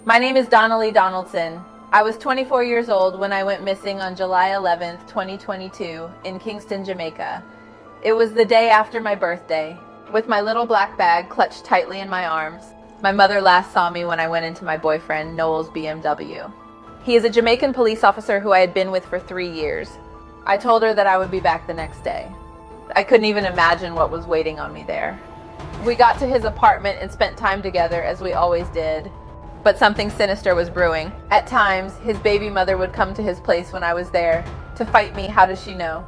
My name is Donalee Donaldson. I was 24 years old when I went missing on July 11th, 2022 in Kingston, Jamaica. It was the day after my birthday. With my little black bag clutched tightly in my arms, my mother last saw me when I went into my boyfriend Noel's BMW. He is a Jamaican police officer who I had been with for 3 years. I told her that I would be back the next day. I couldn't even imagine what was waiting on me there. We got to his apartment and spent time together as we always did. But something sinister was brewing. At times, his baby mother would come to his place when I was there to fight me. How does she know?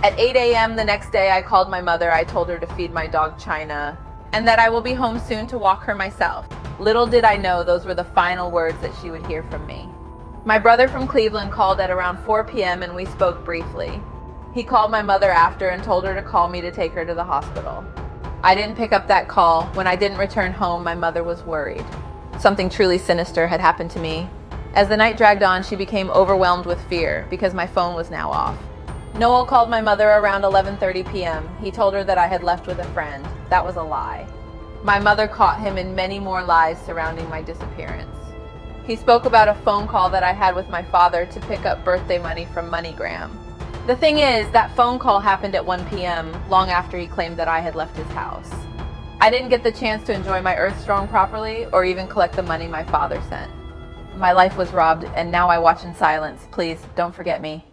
At 8 a.m. the next day, I called my mother. I told her to feed my dog China and that I will be home soon to walk her myself. Little did I know those were the final words that she would hear from me. My brother from Cleveland called at around 4 p.m. and we spoke briefly. He called my mother after and told her to call me to take her to the hospital. I didn't pick up that call. When I didn't return home, my mother was worried. Something truly sinister had happened to me. As the night dragged on, she became overwhelmed with fear because my phone was now off. Noel called my mother around 11:30 p.m. He told her that I had left with a friend. That was a lie. My mother caught him in many more lies surrounding my disappearance. He spoke about a phone call that I had with my father to pick up birthday money from MoneyGram. The thing is, that phone call happened at 1 p.m., long after he claimed that I had left his house. I didn't get the chance to enjoy my Earth Strong properly or even collect the money my father sent. My life was robbed, and now I watch in silence. Please, don't forget me.